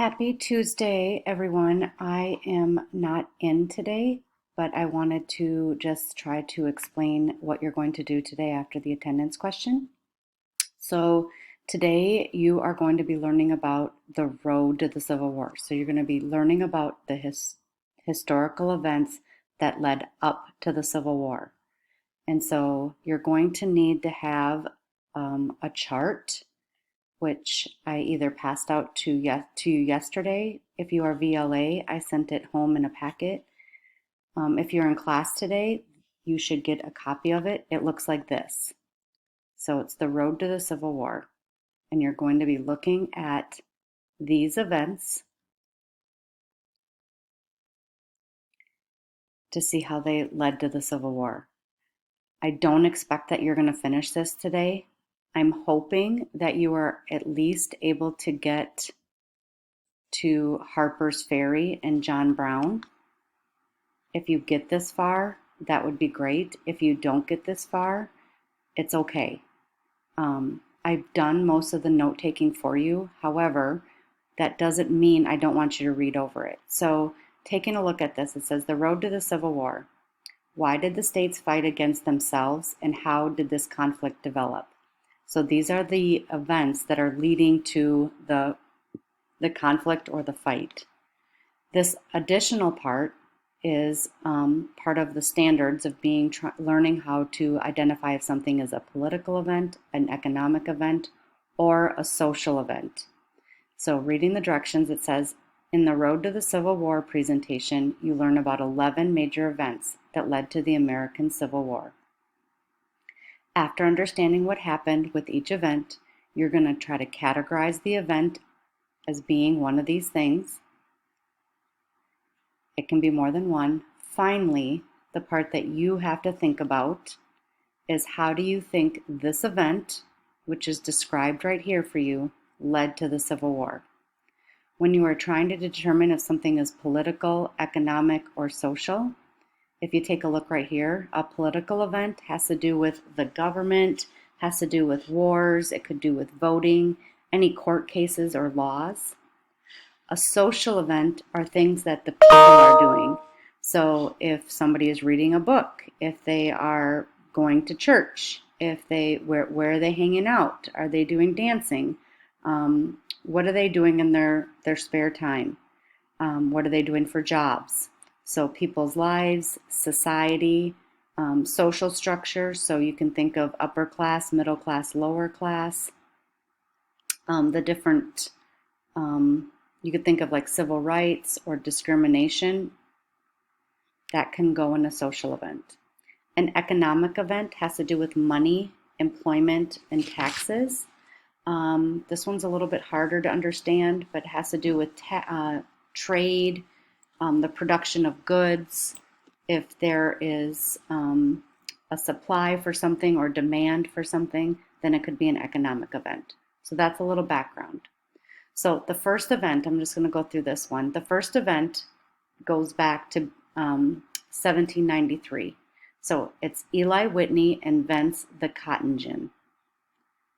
Happy Tuesday, everyone. I am not in today, but I wanted to just try to explain what you're going to do today after the attendance question. So, today you are going to be learning about the road to the Civil War. So, you're going to be learning about the historical events that led up to the Civil War. And so, you're going to need to have a chart which I either passed out to you yesterday. If you are VLA, I sent it home in a packet. If you're in class today, you should get a copy of it. It looks like this. So it's the road to the Civil War. And you're going to be looking at these events to see how they led to the Civil War. I don't expect that you're going to finish this today. I'm hoping that you are at least able to get to Harper's Ferry and John Brown. If you get this far, that would be great. If you don't get this far, it's okay. I've done most of the note taking for you. However, that doesn't mean I don't want you to read over it. So, taking a look at this, it says the road to the Civil War. Why did the states fight against themselves, and how did this conflict develop? So these are the events that are leading to the conflict or the fight. This additional part is part of the standards of learning how to identify if something is a political event, an economic event, or a social event. So reading the directions, it says, in the Road to the Civil War presentation, you learn about 11 major events that led to the American Civil War. After understanding what happened with each event, you're going to try to categorize the event as being one of these things. It can be more than one. Finally, the part that you have to think about is how do you think this event, which is described right here for you, led to the Civil War? When you are trying to determine if something is political, economic, or social, if you take a look right here, a political event has to do with the government, has to do with wars, it could do with voting, any court cases or laws. A social event are things that the people are doing. So if somebody is reading a book, if they are going to church, where are they hanging out? Are they doing dancing? What are they doing in their spare time? What are they doing for jobs? So people's lives, society, social structure. So you can think of upper class, middle class, lower class. The different you could think of like civil rights or discrimination. That can go in a social event. An economic event has to do with money, employment, and taxes. This one's a little bit harder to understand, but it has to do with trade, the production of goods. If there is a supply for something or demand for something, then it could be an economic event. So that's a little background. So the first event, I'm just going to go through this one. The first event goes back to 1793. So it's Eli Whitney invents the cotton gin.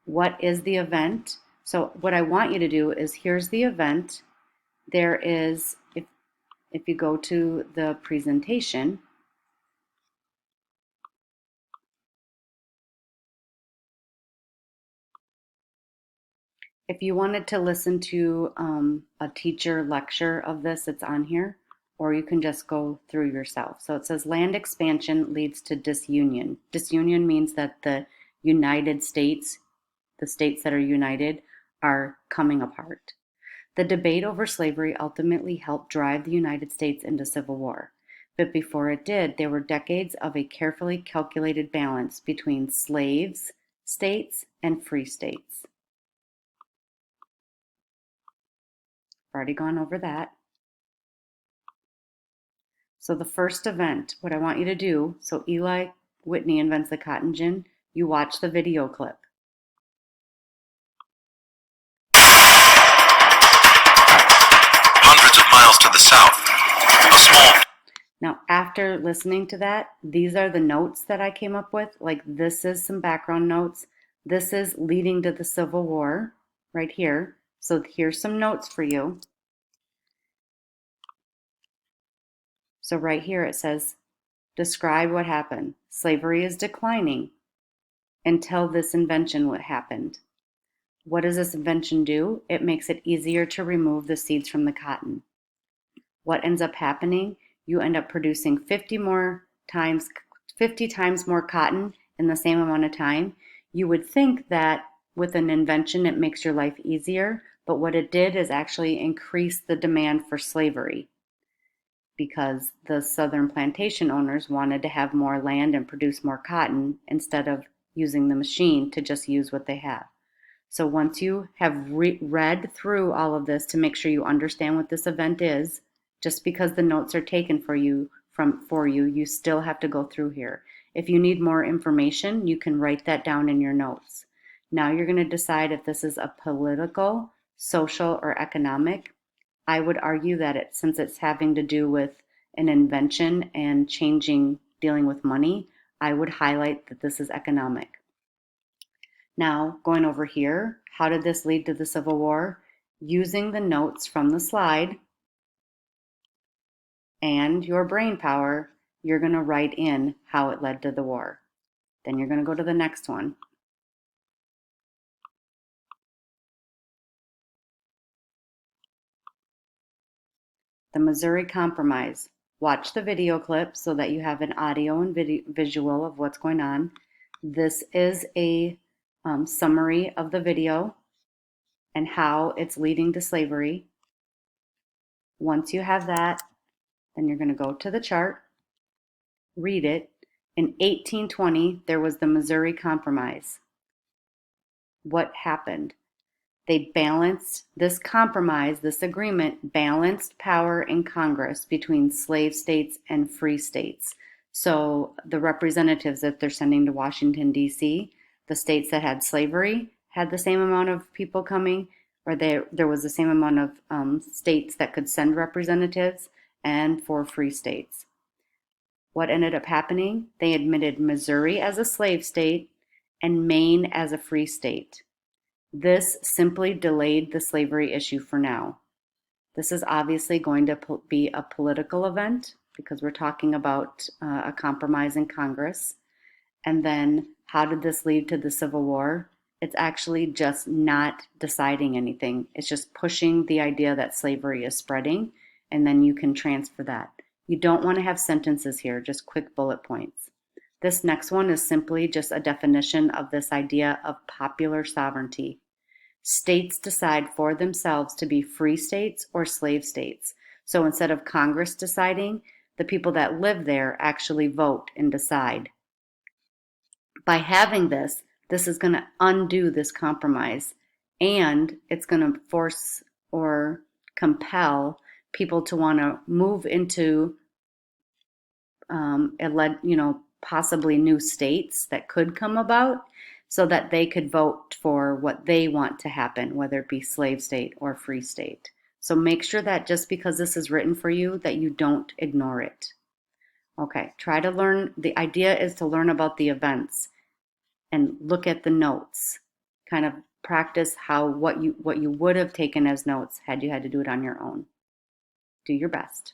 What is the event? So what I want you to do is, here's the event. There is, if you go to the presentation, if you wanted to listen to a teacher lecture of this, it's on here, or you can just go through yourself. So it says land expansion leads to disunion. Disunion means that the United States, the states that are united, are coming apart. The debate over slavery ultimately helped drive the United States into civil war. But before it did, there were decades of a carefully calculated balance between slaves, states, and free states. Already gone over that. So the first event, what I want you to do, so Eli Whitney invents the cotton gin, you watch the video clip. Hundreds of miles to the south, a small... Now, after listening to that, these are the notes that I came up with. Like, this is some background notes. This is leading to the Civil War right here. So here's some notes for you. So right here it says, describe what happened. Slavery is declining until this invention happened. What does this invention do? It makes it easier to remove the seeds from the cotton. What ends up happening? You end up producing 50 times more cotton in the same amount of time. You would think that with an invention it makes your life easier, but what it did is actually increase the demand for slavery, because the southern plantation owners wanted to have more land and produce more cotton instead of using the machine to just use what they have. So once you have read through all of this to make sure you understand what this event is, just because the notes are taken for you, you still have to go through here. If you need more information, you can write that down in your notes. Now you're going to decide if this is a political, social, or economic. I would argue that since it's having to do with an invention and dealing with money, I would highlight that this is economic. Now, going over here, how did this lead to the Civil War? Using the notes from the slide and your brain power, you're going to write in how it led to the war. Then you're going to go to the next one. The Missouri Compromise. Watch the video clip so that you have an audio and visual of what's going on. This is a summary of the video and how it's leading to slavery. Once you have that, then you're going to go to the chart, read it. In 1820, there was the Missouri Compromise. What happened? They balanced this compromise, this agreement balanced power in Congress between slave states and free states. So the representatives that they're sending to Washington, D.C., the states that had slavery had the same amount of people coming, or there was the same amount of states that could send representatives, and for free states. What ended up happening? They admitted Missouri as a slave state and Maine as a free state. This simply delayed the slavery issue for now. This is obviously going to be a political event because we're talking about a compromise in Congress. And then how did this lead to the Civil War? It's actually just not deciding anything. It's just pushing the idea that slavery is spreading, and then you can transfer that. You don't want to have sentences here, just quick bullet points. This next one is simply just a definition of this idea of popular sovereignty. States decide for themselves to be free states or slave states. So instead of Congress deciding, the people that live there actually vote and decide. By having this is going to undo this compromise, and it's going to force or compel people to want to move into possibly new states that could come about so that they could vote for what they want to happen, whether it be slave state or free state. So make sure that just because this is written for you, that you don't ignore it. Okay, try to learn. The idea is to learn about the events and look at the notes. Kind of practice what you would have taken as notes had you had to do it on your own. Do your best.